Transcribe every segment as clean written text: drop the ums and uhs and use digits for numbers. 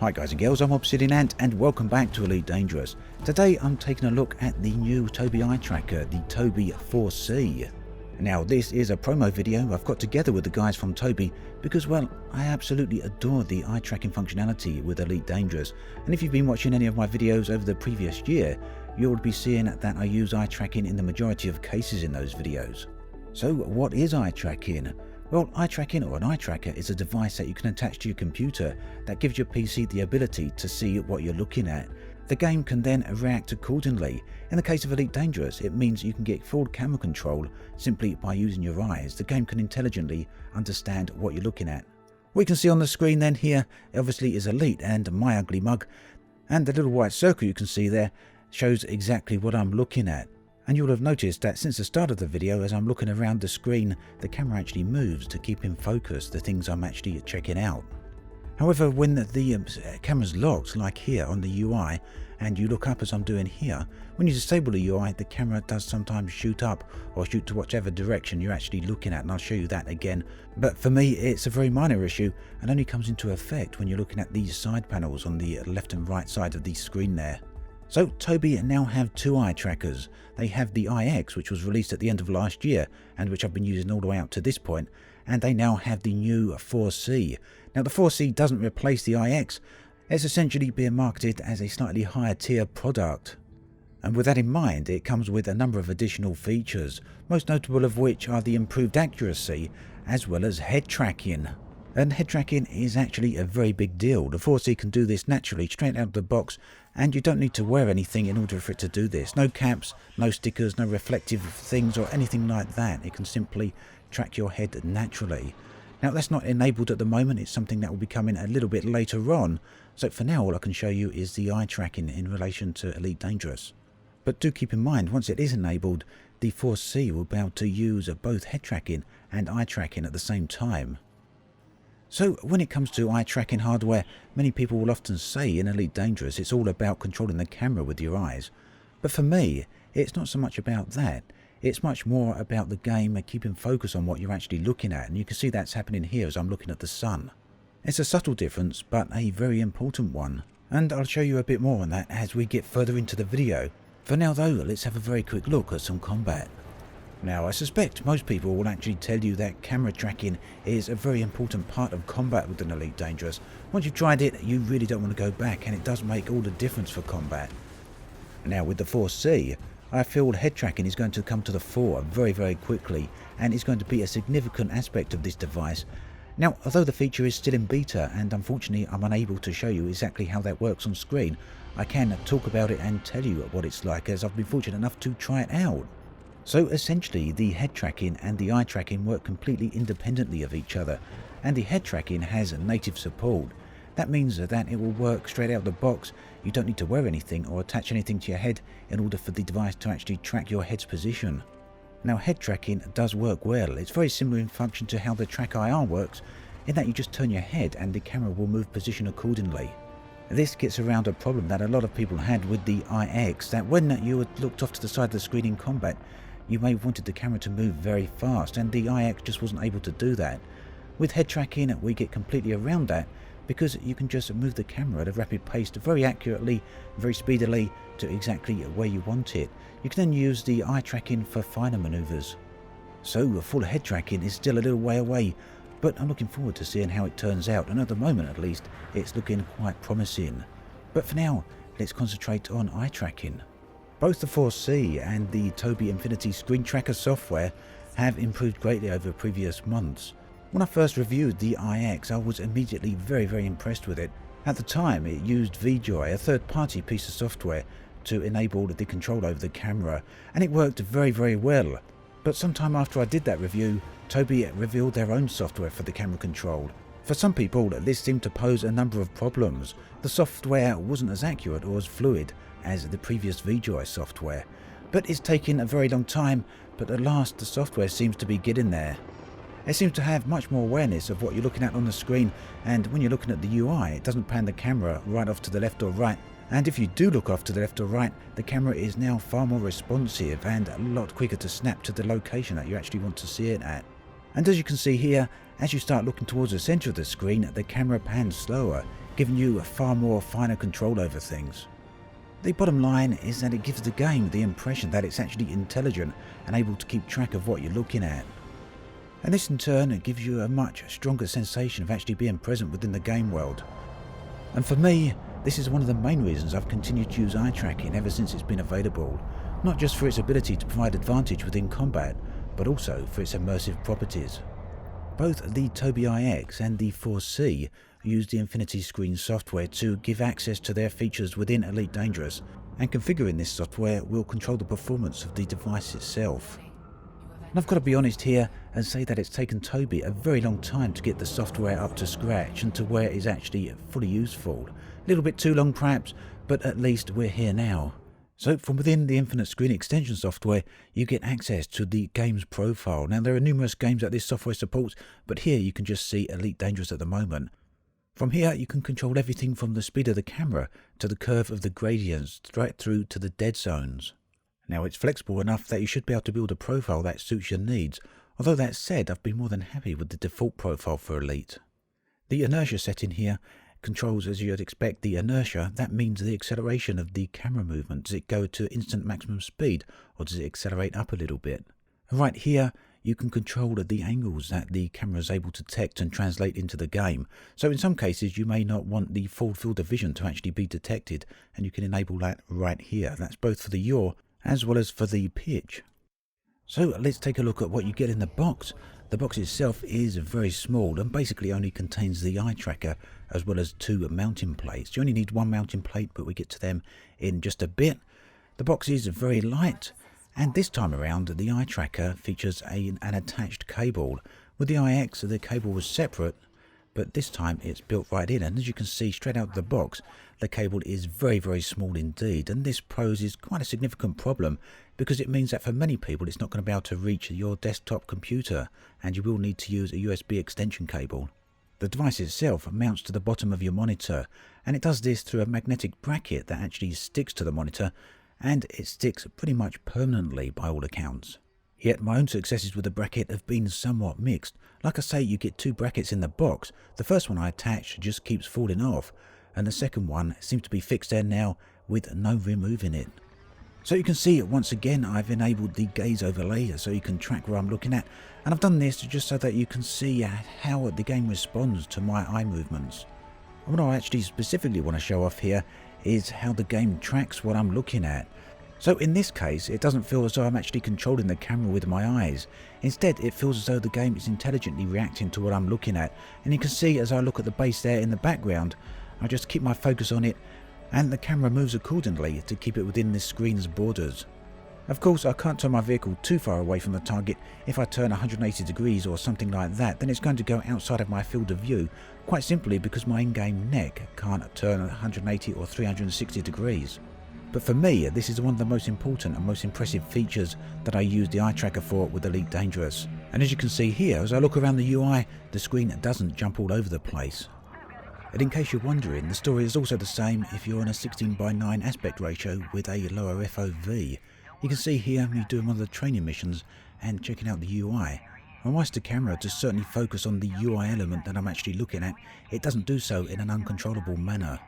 Hi guys and girls, I'm Obsidian Ant and welcome back to Elite Dangerous. Today I'm taking a look at the new Tobii eye tracker, the Tobii 4C. Now this is a promo video I've got together with the guys from Tobii because, well, I absolutely adore the eye tracking functionality with Elite Dangerous, and if you've been watching any of my videos over the previous year, you'll be seeing that I use eye tracking in the majority of cases in those videos. So what is eye tracking? Well, eye tracking or an eye tracker is a device that you can attach to your computer that gives your PC the ability to see what you're looking at. The game can then react accordingly. In the case of Elite Dangerous, it means you can get full camera control simply by using your eyes. The game can intelligently understand what you're looking at. What you can see on the screen then here obviously is Elite and my ugly mug, and the little white circle you can see there shows exactly what I'm looking at. And you'll have noticed that since the start of the video, as I'm looking around the screen, the camera actually moves to keep in focus the things I'm actually checking out. However, when the camera's locked, like here on the UI, and you look up as I'm doing here, when you disable the UI, the camera does sometimes shoot up or shoot to whichever direction you're actually looking at, and I'll show you that again. But for me, it's a very minor issue and only comes into effect when you're looking at these side panels on the left and right side of the screen there. So Tobii now have two eye trackers. They have the IX, which was released at the end of last year and which I've been using all the way up to this point, and they now have the new 4C. Now the 4C doesn't replace the IX, it's essentially being marketed as a slightly higher tier product. And with that in mind, it comes with a number of additional features, most notable of which are the improved accuracy as well as head tracking. And head tracking is actually a very big deal. The 4C can do this naturally straight out of the box, and you don't need to wear anything in order for it to do this. No caps, no stickers, no reflective things or anything like that. It can simply track your head naturally. Now that's not enabled at the moment, it's something that will be coming a little bit later on. So for now all I can show you is the eye tracking in relation to Elite Dangerous. But do keep in mind, once it is enabled, the 4C will be able to use both head tracking and eye tracking at the same time. So when it comes to eye tracking hardware, many people will often say in Elite Dangerous it's all about controlling the camera with your eyes. But for me, it's not so much about that. It's much more about the game and keeping focus on what you're actually looking at, and you can see that's happening here as I'm looking at the sun. It's a subtle difference, but a very important one, and I'll show you a bit more on that as we get further into the video. For now though, let's have a very quick look at some combat. Now, I suspect most people will actually tell you that camera tracking is a very important part of combat with an Elite Dangerous. Once you've tried it, you really don't want to go back, and it does make all the difference for combat. Now, with the 4C, I feel head tracking is going to come to the fore very, very quickly, and is going to be a significant aspect of this device. Now, although the feature is still in beta, and unfortunately I'm unable to show you exactly how that works on screen, I can talk about it and tell you what it's like, as I've been fortunate enough to try it out. So essentially, the head tracking and the eye tracking work completely independently of each other, and the head tracking has native support. That means that it will work straight out of the box. You don't need to wear anything or attach anything to your head in order for the device to actually track your head's position. Now, head tracking does work well. It's very similar in function to how the Track IR works, in that you just turn your head and the camera will move position accordingly. This gets around a problem that a lot of people had with the IX, that when you had looked off to the side of the screen in combat, you may have wanted the camera to move very fast, and the IX just wasn't able to do that. With head tracking, we get completely around that, because you can just move the camera at a rapid pace very accurately, very speedily, to exactly where you want it. You can then use the eye tracking for finer maneuvers. So full head tracking is still a little way away, but I'm looking forward to seeing how it turns out, and at the moment at least, it's looking quite promising. But for now, let's concentrate on eye tracking. Both the 4C and the Tobii Infinity Screen Tracker software have improved greatly over previous months. When I first reviewed the IX, I was immediately very, very impressed with it. At the time, it used VJoy, a third-party piece of software, to enable the control over the camera, and it worked very, very well. But sometime after I did that review, Tobii revealed their own software for the camera control. For some people, this seemed to pose a number of problems. The software wasn't as accurate or as fluid as the previous VJoy software, but it's taken a very long time, but at last the software seems to be getting there. It seems to have much more awareness of what you're looking at on the screen, and when you're looking at the UI, it doesn't pan the camera right off to the left or right, and if you do look off to the left or right, the camera is now far more responsive and a lot quicker to snap to the location that you actually want to see it at. And as you can see here, As you start looking towards the centre of the screen, the camera pans slower, giving you a far more finer control over things. The bottom line is that it gives the game the impression that it's actually intelligent and able to keep track of what you're looking at. And this in turn gives you a much stronger sensation of actually being present within the game world. And for me, this is one of the main reasons I've continued to use eye tracking ever since it's been available, not just for its ability to provide advantage within combat, but also for its immersive properties. Both the Tobii IX and the 4C use the Infinity Screen software to give access to their features within Elite Dangerous, and configuring this software will control the performance of the device itself. And I've got to be honest here and say that it's taken Tobii a very long time to get the software up to scratch and to where it is actually fully useful. A little bit too long perhaps, but at least we're here now. So from within the Infinite Screen extension software, you get access to the game's profile. Now there are numerous games that this software supports, but here you can just see Elite Dangerous at the moment. From here you can control everything from the speed of the camera to the curve of the gradients, right through to the dead zones. Now it's flexible enough that you should be able to build a profile that suits your needs, although that said, I've been more than happy with the default profile for Elite. The inertia setting here controls, as you'd expect, the inertia. That means the acceleration of the camera movement. Does it go to instant maximum speed, or does it accelerate up a little bit? And right here you can control the angles that the camera is able to detect and translate into the game. So in some cases you may not want the full field of vision to actually be detected, and you can enable that right here. That's both for the yaw as well as for the pitch. So let's take a look at what you get in the box. The box itself is very small and basically only contains the eye tracker as well as 2 mounting plates. You only need 1 mounting plate, but we get to them in just a bit. The box is very light, and this time around the eye tracker features an attached cable. With the IX the cable was separate, but this time it's built right in, and as you can see straight out of the box, the cable is very small indeed, and this poses quite a significant problem because it means that for many people it's not going to be able to reach your desktop computer, and you will need to use a USB extension cable. The device itself mounts to the bottom of your monitor, and it does this through a magnetic bracket that actually sticks to the monitor, and it sticks pretty much permanently by all accounts. Yet my own successes with the bracket have been somewhat mixed. Like I say, you get 2 brackets in the box. The first one I attached just keeps falling off, and the second one seems to be fixed there now with no removing it. So you can see once again I've enabled the gaze overlay so you can track where I'm looking at, and I've done this just so that you can see how the game responds to my eye movements. And what I actually specifically want to show off here is how the game tracks what I'm looking at. So in this case, it doesn't feel as though I'm actually controlling the camera with my eyes. Instead, it feels as though the game is intelligently reacting to what I'm looking at. And you can see as I look at the base there in the background, I just keep my focus on it, and the camera moves accordingly to keep it within the screen's borders. Of course, I can't turn my vehicle too far away from the target. If I turn 180 degrees or something like that, then it's going to go outside of my field of view, quite simply because my in-game neck can't turn 180 or 360 degrees. But for me, this is one of the most important and most impressive features that I use the eye tracker for with Elite Dangerous. And as you can see here, as I look around the UI, the screen doesn't jump all over the place. And in case you're wondering, the story is also the same if you're on a 16:9 aspect ratio with a lower FOV. You can see here me doing one of the training missions and checking out the UI. And whilst the camera does certainly focus on the UI element that I'm actually looking at, it doesn't do so in an uncontrollable manner.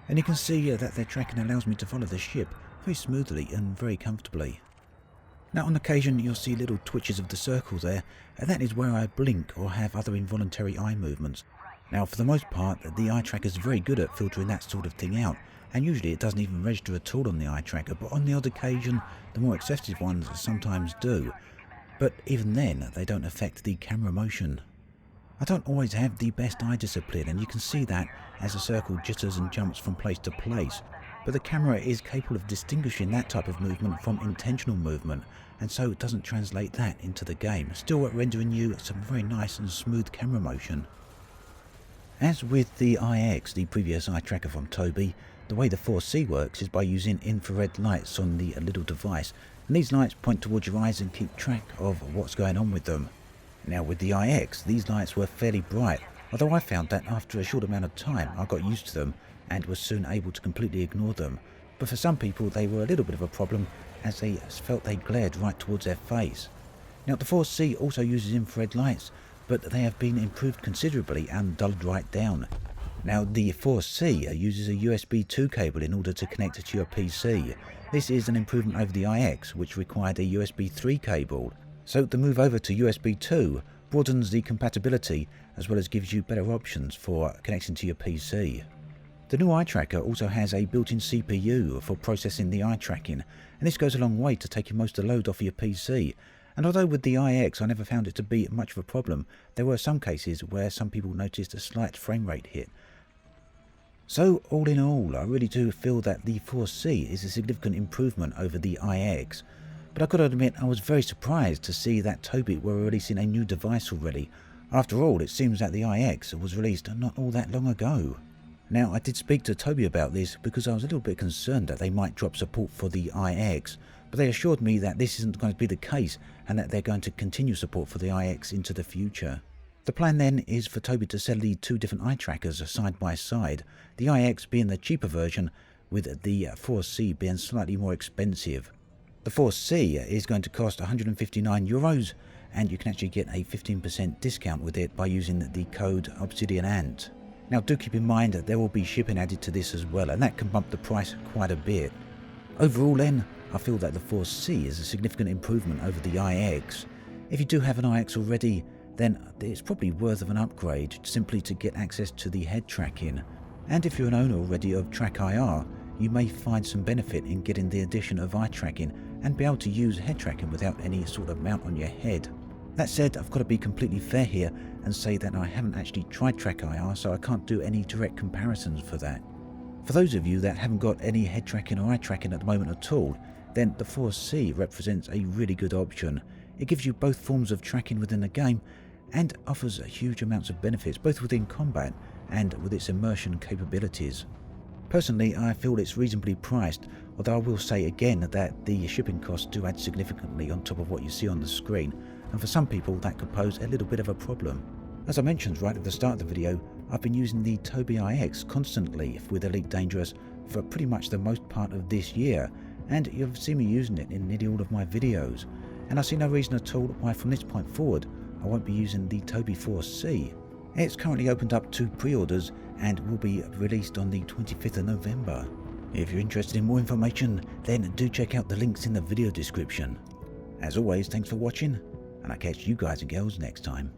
And you can see that their tracking allows me to follow the ship very smoothly and very comfortably. Now on occasion you'll see little twitches of the circle there, and that is where I blink or have other involuntary eye movements. Now for the most part the eye tracker is very good at filtering that sort of thing out, and usually it doesn't even register at all on the eye tracker, but on the odd occasion the more excessive ones sometimes do. But even then they don't affect the camera motion. I don't always have the best eye discipline, and you can see that as the circle jitters and jumps from place to place, but the camera is capable of distinguishing that type of movement from intentional movement, and so it doesn't translate that into the game, still rendering you some very nice and smooth camera motion. As with the IX, the previous eye tracker from Tobii, the way the 4C works is by using infrared lights on the little device, and these lights point towards your eyes and keep track of what's going on with them. Now with the IX, these lights were fairly bright, although I found that after a short amount of time I got used to them and was soon able to completely ignore them. But for some people they were a little bit of a problem, as they felt they glared right towards their face. Now the 4C also uses infrared lights, but they have been improved considerably and dulled right down. Now the 4C uses a USB 2 cable in order to connect to your PC. This is an improvement over the iX, which required a USB 3 cable. So the move over to USB 2 broadens the compatibility as well as gives you better options for connecting to your PC. The new eye tracker also has a built-in CPU for processing the eye tracking, and this goes a long way to taking most of the load off your PC. And although with the iX I never found it to be much of a problem, there were some cases where some people noticed a slight frame rate hit. So all in all, I really do feel that the 4C is a significant improvement over the iX. But I've got to admit I was very surprised to see that Tobii were releasing a new device already. After all, it seems that the iX was released not all that long ago. Now I did speak to Tobii about this because I was a little bit concerned that they might drop support for the iX, but they assured me that this isn't going to be the case and that they're going to continue support for the iX into the future. The plan then is for Tobii to sell the two different eye trackers side by side, the iX being the cheaper version with the 4C being slightly more expensive. The 4C is going to cost €159 and you can actually get a 15% discount with it by using the code ObsidianAnt. Now do keep in mind that there will be shipping added to this as well, and that can bump the price quite a bit. Overall then, I feel that the 4C is a significant improvement over the iX. If you do have an iX already, then it's probably worth of an upgrade simply to get access to the head tracking. And if you're an owner already of TrackIR, you may find some benefit in getting the addition of eye tracking and be able to use head tracking without any sort of mount on your head. That said, I've got to be completely fair here and say that I haven't actually tried TrackIR, so I can't do any direct comparisons for that. For those of you that haven't got any head tracking or eye tracking at the moment at all, then the 4C represents a really good option. It gives you both forms of tracking within the game and offers huge amounts of benefits both within combat and with its immersion capabilities. Personally, I feel it's reasonably priced, although I will say again that the shipping costs do add significantly on top of what you see on the screen, and for some people that could pose a little bit of a problem. As I mentioned right at the start of the video, I've been using the Tobii iX constantly with Elite Dangerous for pretty much the most part of this year, and you've seen me using it in nearly all of my videos, and I see no reason at all why from this point forward I won't be using the Tobii 4C. It's currently opened up to pre-orders and will be released on the 25th of November. If you're interested in more information, then do check out the links in the video description. As always, thanks for watching, and I'll catch you guys and girls next time.